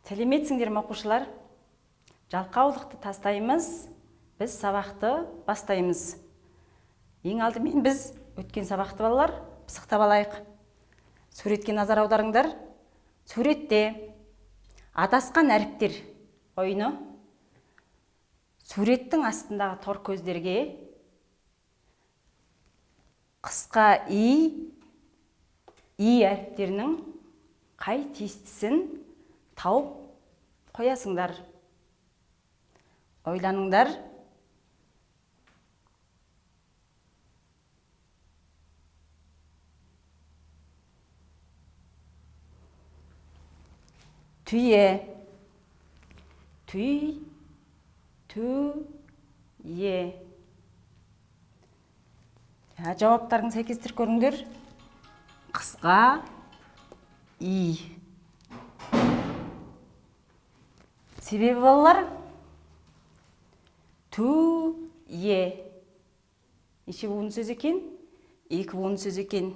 Сәлеметсіңдер ме оқушылар? Жалқаулықты тастаймыз, біз сабақты бастаймыз. Ең алдымен біз өткен сабақты балалар пысықтап алайық. Суретке назар аударыңдар. Суретте адасқан әріптер ойыны. Суреттің астындағы тор көздерге қысқа и әріптерінің қай тиістісін тауып қоясыңдар. Ойланыңдар. Түйе, түйе. Жауаптардың сәйкестір көріңдер. Қысқа и. Себебі балалар, түйе. Неше буын сөз екен? Екі буын сөз екен.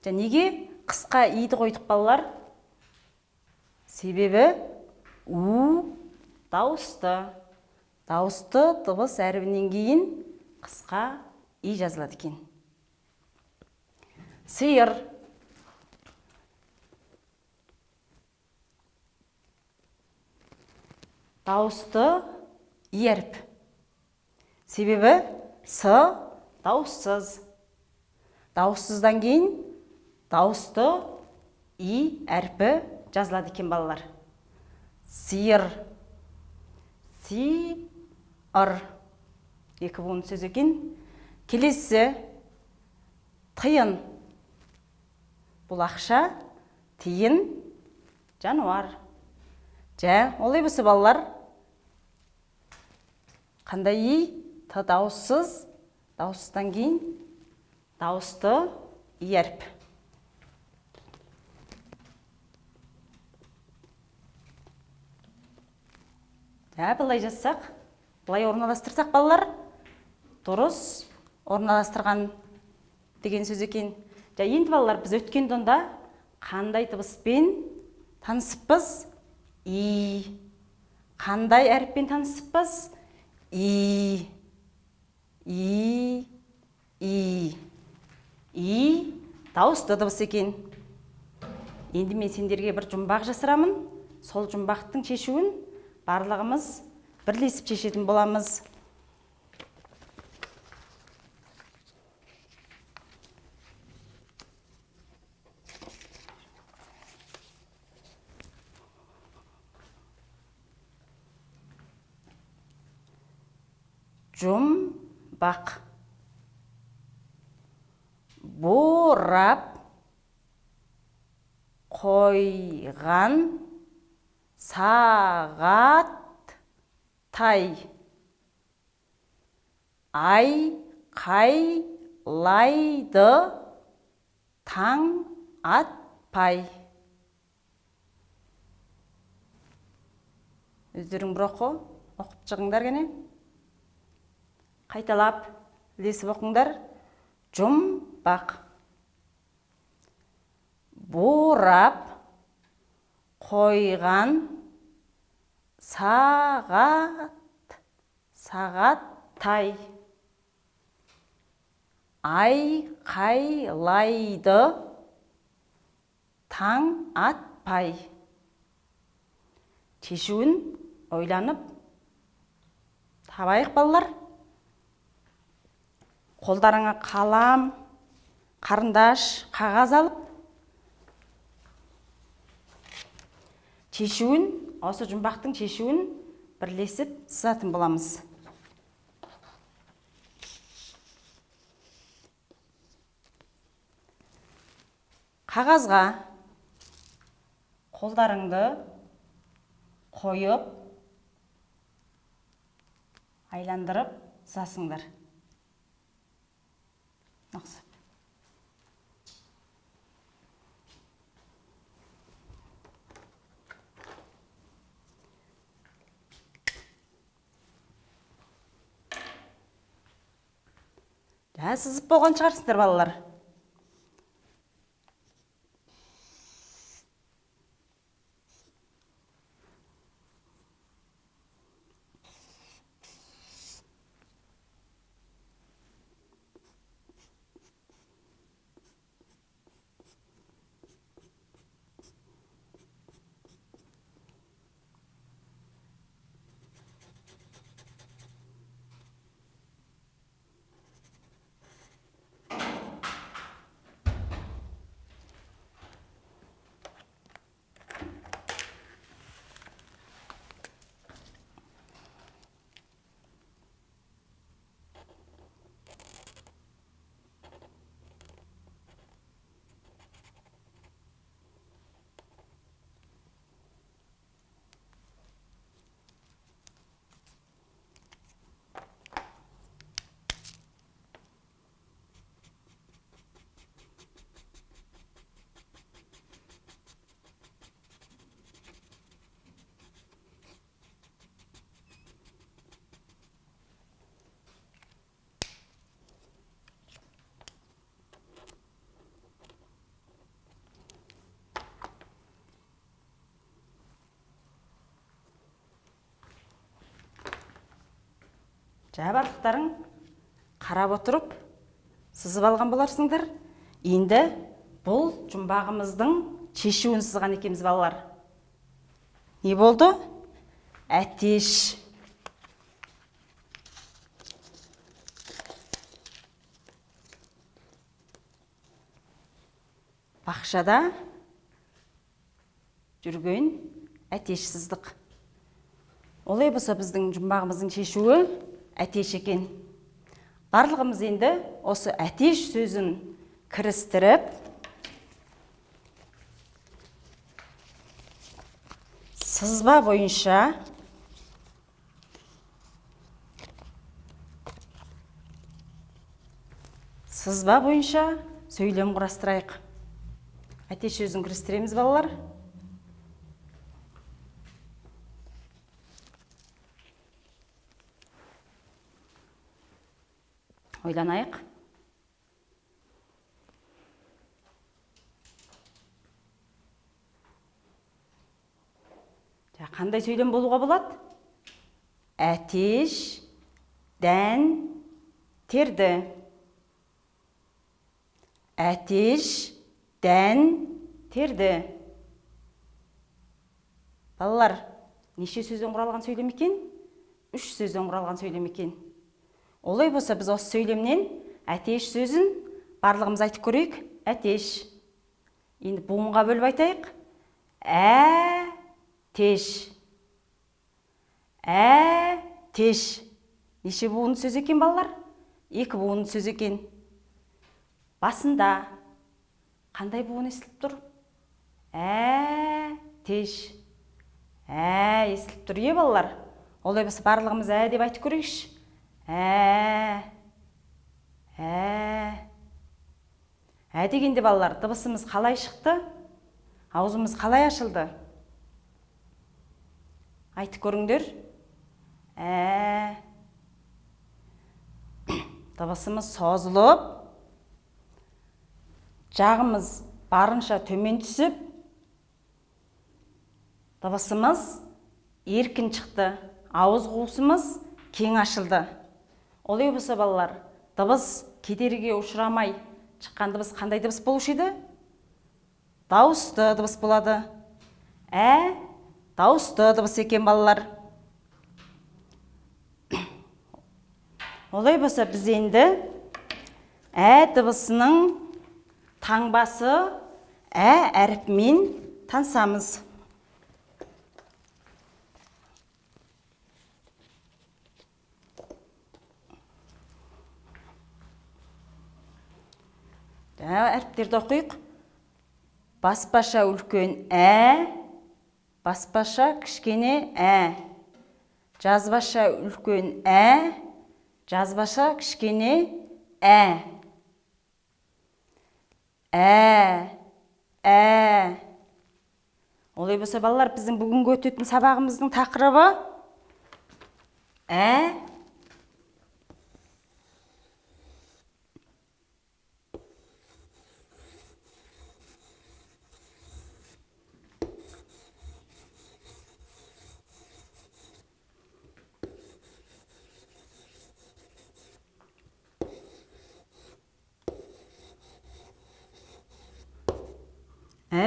Неге қысқа иді қойдық балалар? Себебі у дауысты. Дауысты дыбыс әрібінен кейін қысқа и жазылады екен. Сиыр. Дауысты и әріп. Себебі с дауыссыз. Дауыссыздан кейін дауысты и әрпі жазылады екен балалар. Сиыр. Сиыр. Екі буын сөз екен. Келесі тиын. Бұл ақша, тиын, жануар. Олай болса балалар, қандай и? Т дауыссыз, дауыссыздан кейін дауысты и әріп. Бұлай жазсақ, бұлай орналастырсақ балалар, дұрыс орналастырған деген сөз екен. Енді балалар, біз өткен донда қандай дыбыспен танысыппыз? И. Қандай әріппен танысыппыз? И. И дауысты дыбыс екен. Енді мен сендерге бір жұмбақ жасырамын. Сол жұмбақтың шешуін барлығымыз бірлесіп шешетін боламыз. Жұмбақ. Борап қойған сағаттай. Айқайлайды таң атпай. Өздерің бір оқып шығыңдар кәне. Қайталап, ілесіп оқыңдар. Жұмбақ. Борап қойған сағаттай. Айқайлайды таң атпай. Шешуін ойланып табайық балалар. Қолдарыңа қалам, қарындаш, қағаз алып, шешуін, осы жұмбақтың шешуін бірлесіп сызатын боламыз. Қағазға қолдарыңды қойып, айландырып сызасыңдар. Нақсап. Сызып болған шығарсыздар балалар. барлықтарың қарап отырып сызып алған боларсыңдар. Енді бұл жұмбағымыздың шешуін сызған екенбіз балалар. Не болды? Әтеш. Бақшада жүрген әтеш сыздық. Олай болса біздің жұмбағымыздың шешуі әтеш екен. Барлығымыз енді осы әтеш сөзін кірістіріп, сызба бойынша сөйлем құрастырайық. Әтеш сөзін кірістіреміз балалар. Ойланайық. Қандай сөйлем болуға болады? Әтеш дән терді. Әтеш дән терді. Балалар, неше сөзден құралған сөйлем екен? 3 сөзден құралған сөйлем екен. Олай болса, біз осы сөйлемнен әтеш сөзін барлығымыз айтып көрейік. Әтеш. Енді буынға бөліп айтайық. Әтеш. Әтеш. Неше буынды сөз екен балалар? 2 буынды сөз екен. Басында қандай буын естіліп тұр? Әтеш. Естіліп тұр, балалар. Олай болса, барлығымыз деп айтып көрейікші. Дегенде балалар, дыбысымыз қалай шықты? Аузымыз қалай ашылды? Айтып көріңдер. Дыбысымыз созылып, жағымыз барынша төмен түсіп, дыбысымыз еркін шықты. Ауыз қуысымыз кең ашылды. Олай болса балалар, дыбыс кедергіге ұшырамай шыққан дыбыс қандай дыбыс болушы еді? Дауысты дыбыс болады. Дауысты дыбыс екен балалар. Олай болса, біз енді дыбысының таңбасы әріпімен танысамыз. Әріптерді оқиық. Баспаша үлкен баспаша кішкене жазбаша үлкен жазбаша кішкене Олай болса балалар, біздің бүгінгі өтетін сабағымыздың тақырыбы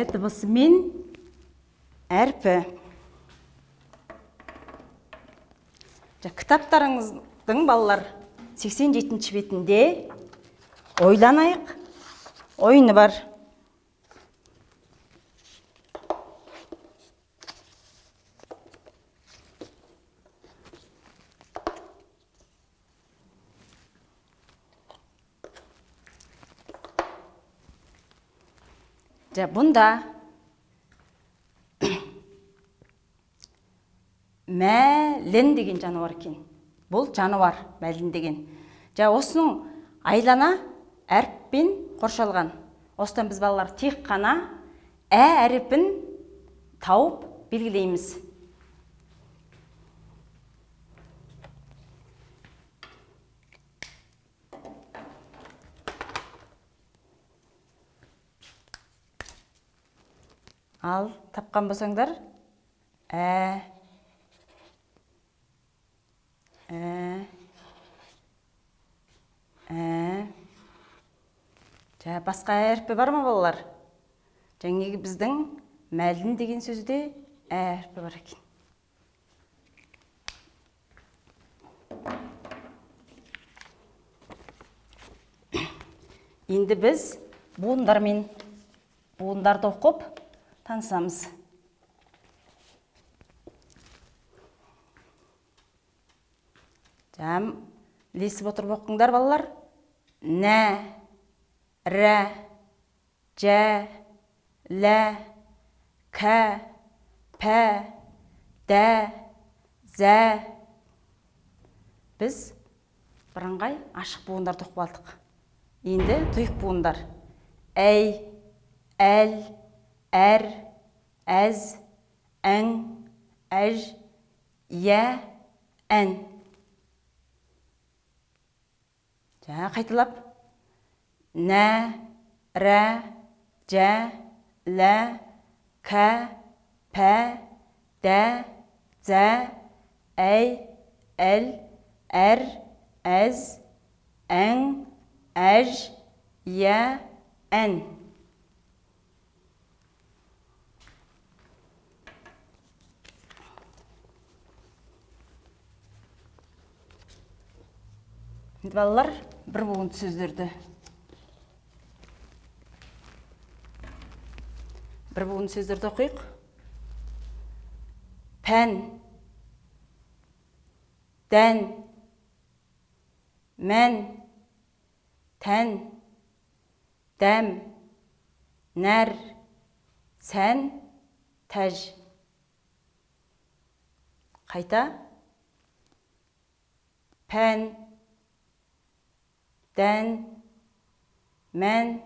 дыбысы мен әрпі. Кітаптарыңыздың балалар 87-ші бетінде ойланайық ойыны бар. Бұнда мәлін деген жануар екен. Бұл жануар мәлін деген. Осының айлана әріппен қоршалған. Осыдан біз балалар тек қана әріпін тауып белгілейміз. Ал тапқан болсаңдар, Басқа әрпі бар ма балалар? Жаңағы біздің мәлін деген сөзде әрпі бар екен. Енді біз буындарды оқып танысамыз. Лесіп отырып оқыңдар балалар. Нә, рә, жә, лә, кә, пә, дә, зә. Біз бірыңғай ашық буындарды оқып алдық. Енді тұйық буындар. Әй, әл, әр, әз, әң, әж, я, ән. Қайталап. Нә, рә, жә, лә, кә, пә, дә, зә, әй, әл, әр, әз, әң, әж, я, ән. Балалар, бір буынды сөздерді. Бір буынды сөздерді оқиық. Пән, дән, мән, тән, дәм, нәр, сән, тәж. Қайта. Пән, дән, мән,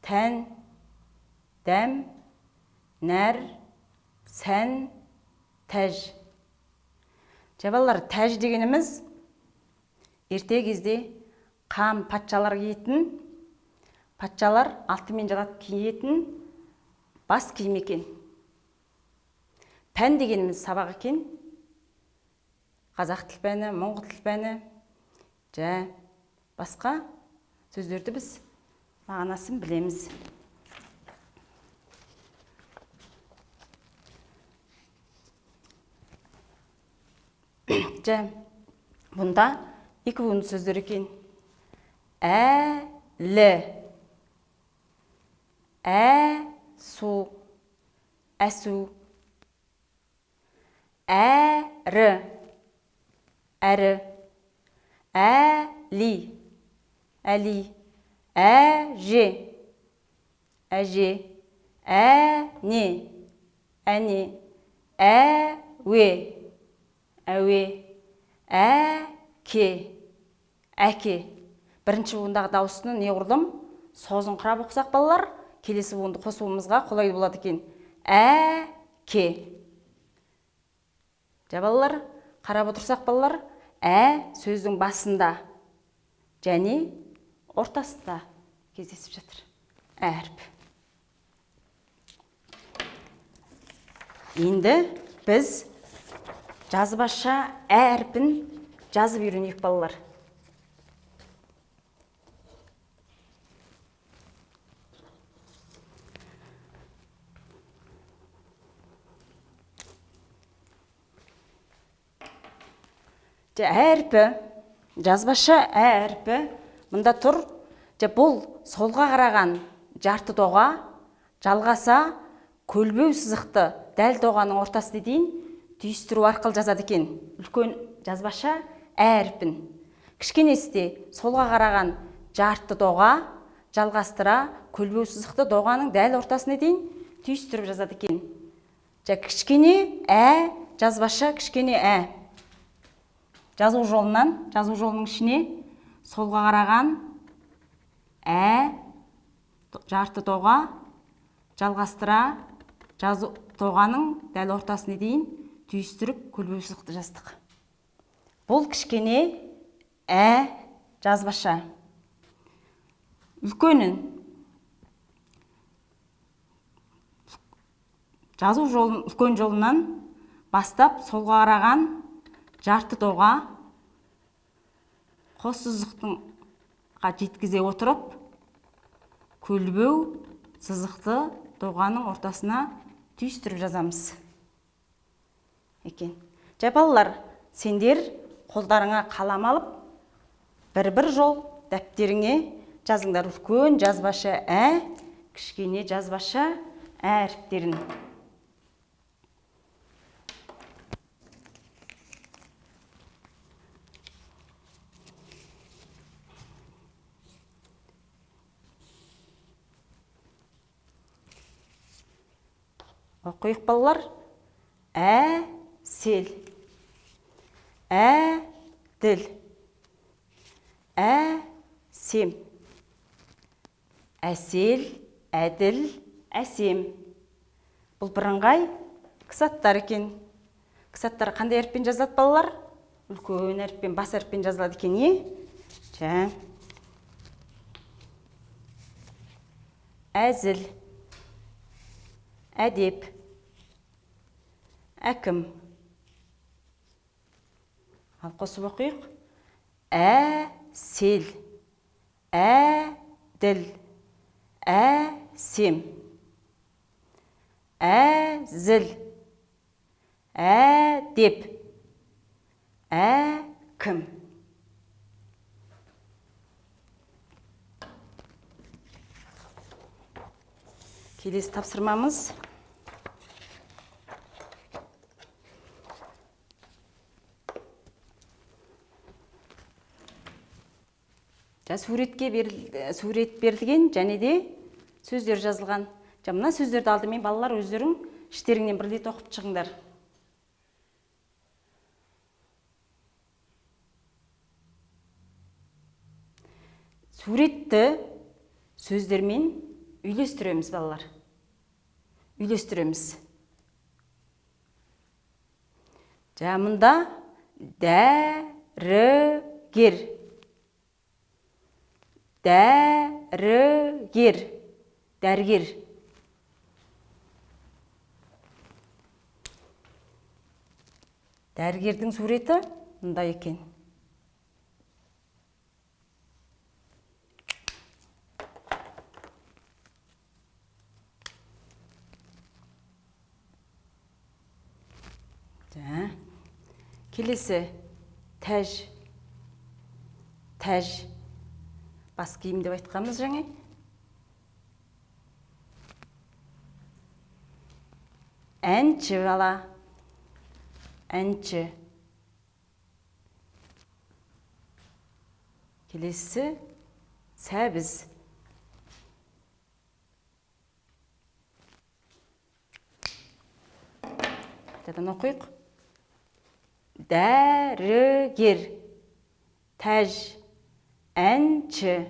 тән, дәм, нәр, сән, тәж. Балалар, тәж дегеніміз ерте кезде қам патшалар киетін, патшалар алтынмен жалатып киетін бас киім екен. Пән дегеніміз сабақ екен. Қазақ тіл пәні, моңғол тіл пәні. Басқа сөздерді біз мағынасын білеміз. Бұнда екі буынды сөздер екен. Әлі, әсу, әсу, әрі, әрі, әли, әли, әже, әже, әне, әне, әуе, әуе, әке, әке. Бірінші буындағы дауысыны не құрдым? Созын құрап оқысақ балалар, келесі буынды қосуымызға қолайлы болады екен. Әке. Балалар, қарап отырсақ балалар, сөздің басында және ортасында кездесіп жатыр. Әріп. Енді біз жазбаша әрпін жазып үйренейік балалар. Әрпі, жазбаша әрпі, мұнда тұр. Бұл солға қараған жарты доға, жалғаса көлбеу сызықты дәл доғаның ортасына дейін түйістіру арқылы жазады екен. Үлкен жазбаша әрпін. Кішкенесі де солға қараған жарты доға, жалғастыра көлбеу сызықты доғаның дәл ортасына дейін түйістіріп жазады екен. Кішкене жазбаша кішкене жазу жолының ішіне солға қараған жарты доға, жалғастыра жазу доғаның дәл ортасына дейін түйістіріп көлбеу сызықты жаздық. Бұл кішкене жазбаша. Үлкенін жазу үлкен жолынан бастап солға қараған жарты доға қос сызықтыңға жеткізе отырып, көлбеу сызықты доғаның ортасына түйістіріп жазамыз екен. Жай балалар, сендер қолдарыңа қалам алып, бір жол дәптеріңе жазыңдар. Үлкен жазбаша ә, кішкене жазбаша ә әріптерін. Оқиық балалар. Әсел, әділ, әсем. Әсел, әділ, әсем. Бұл бірыңғай кісаттар екен. Кісаттар қандай әріппен жазылады балалар? Үлкен әріппен, бас әріппен жазылады екен, е? Әзіл, әдеп, әкім. Ал қосып оқиық. Әсел, әділ, әсем. Әзіл, әдеп, әкім. Келесі тапсырмамыз. Сурет берілген және де сөздер жазылған. Мына сөздерді алдымен балалар өздерің іштеріңнен бір рет оқып шығыңдар. Суретті сөздермен үйлестіреміз балалар. Үйлестіреміз. Мұнда дәрігер, дәрігер, дәрігер. Дәрігердің суреті мұнда екен. Келесі тәж, тәж. Бас киім деп айтқанбыз жаңа. Әнші бала, әнші. Келесі сәбіз. Қайтадан оқиық. Дәрігер, тәж, әнші,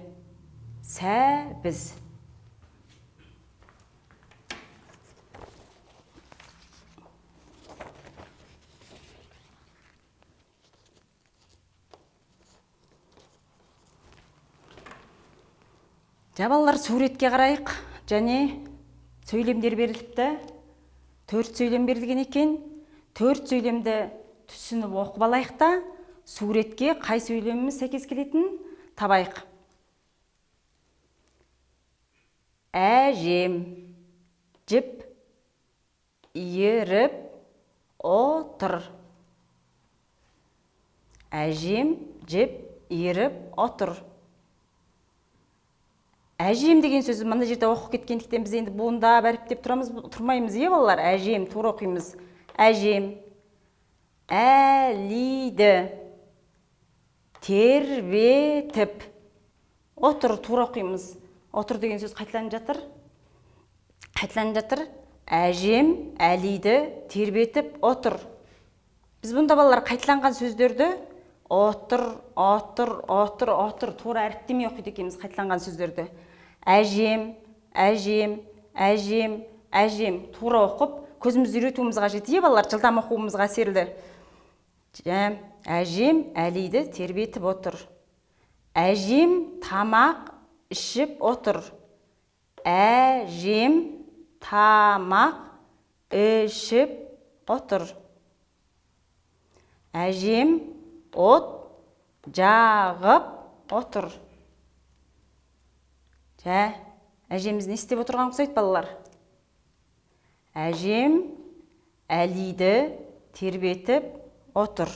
сәбіз. Балалар, суретке қарайық. Және сөйлемдер беріліпті. 4 сөйлем берілген екен. 4 сөйлемді түсініп оқып алайық та, суретке қай сөйлеміміз сәйкес келетінін табайық. Әжем, жіп, иіріп, отыр. Әжем, жіп, иіріп, отыр. Әжем деген сөзі мына жерде оқып кеткендіктен біз енді бұнда бәріптеп тұрмаймыз, балалар. Әжем, тура оқимыз. Әжем, әлиді, тербетіп, отыр, тура оқимыз. Отыр деген сөз қайталанып жатыр. Қайталанып жатыр. Әжем, әлиді, тербетіп, отыр. Біз бұнда балалар қайталанған сөздерді отыр, отыр, отыр, отыр, тура әріптемей оқиды екенбіз қайталанған сөздерді. Әжем, әжем, әжем, әжем, тура оқып, көзімізді үйретуіміз қажет, балалар, жылдам оқуымызға әсерлі. Әжем әлиді тербетіп отыр. Әжем тамақ ішіп отыр. Әжем тамақ ішіп отыр. Әжем от жағып отыр. Әжеміз не істеп отырған ұқсайды балалар? Әжем Әлиді тербетіп отыр.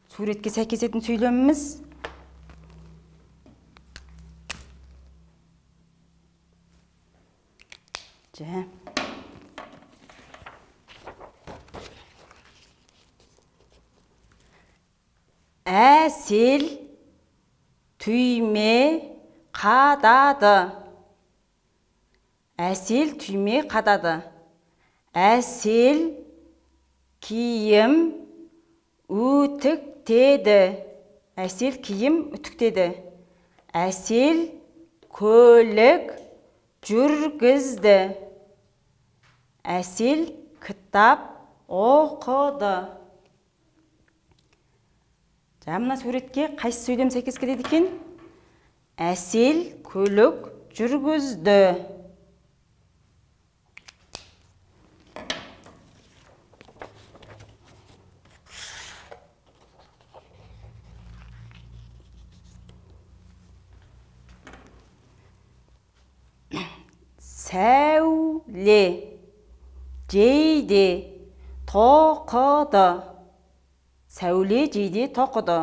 Суретке сәйкесетін сөйлеміміз Әсел түйме қадады. Әсел түйме қадады. Әсел киім үтіктеді. Әсел киім үтіктеді. Әсел көлік жүргізді. Әсел кітап оқыды. Мына суретке қайсы сөйлем сәйкес келеді екен? Әсел көлік жүргізді. Сәуле жейде тоқыды. Сәуле жейде тоқыды.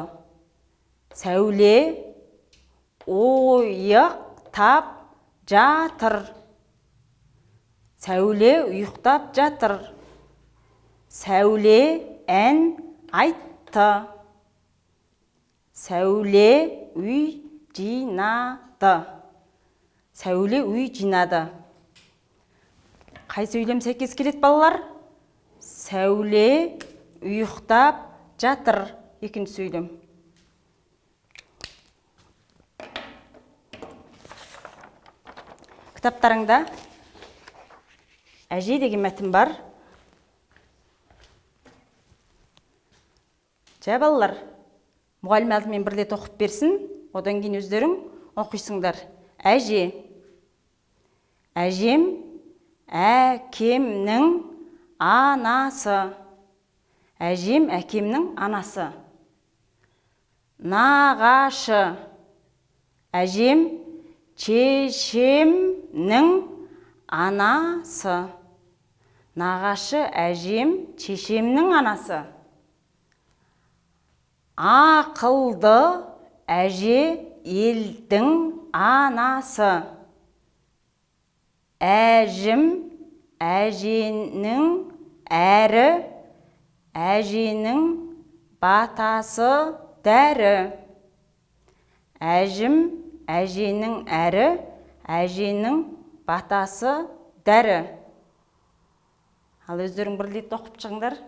Сәуле ұйықтап жатыр. Сәуле ұйықтап жатыр. Сәуле ән айтты. Сәуле үй жинады. Сәуле үй жинады. Қай сөйлем сәйкес келеді балалар? Сәуле ұйықтап жатыр. Екінші сөйлем. Кітаптарыңда әже деген мәтін бар. Балалар, мұғалім алдымен бір рет оқып берсін, одан кейін өздерің оқисыңдар. Әже. Әжем әкемнің анасы. Әжем әкемнің анасы. Нағашы. Әжем шешемнің анасы. Нағашы әжем шешемнің анасы. Ақылды әже елдің анасы. Әжім әженің әрі, әженің батасы дәрі. Әжім әженің әрі, әженің батасы дәрі. Ал өздерің бір рет оқып шығыңдар.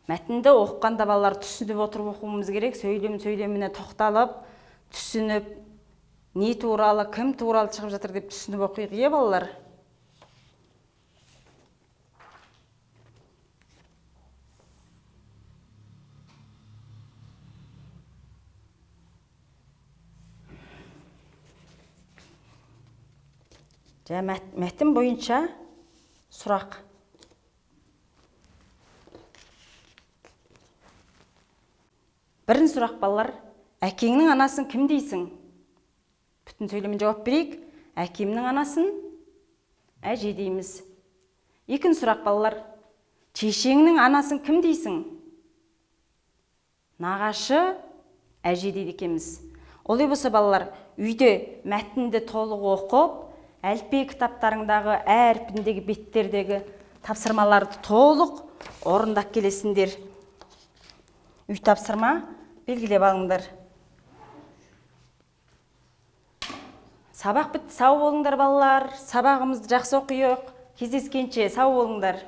Мәтінді оқығанда балалар түсініп отырып оқуымыз керек. Сөйлеміне тоқталып, түсініп, не туралы, кім туралы шығып жатыр деп түсініп оқиық, балалар. Мәтін бойынша сұрақ. Бірінші сұрақ, балалар, әкеңнің анасын кім дейсің? Бүтін сөйлемін жауап берейік. Әкемнің анасын әже дейміз. Екінші сұрақ, балалар, шешеңнің анасын кім дейсің? Нағашы әже дейді екенбіз. Олай болса, балалар, үйде мәтінді толық оқып, әліпби кітаптарыңдағы әрпіндегі беттердегі тапсырмаларды толық орындап келесіңдер. Үй тапсырма белгілеп алыңдар. Сабақ бітті, сау болыңдар балалар. Сабағымызды жақсы оқиық. Кездескенше сау болыңдар.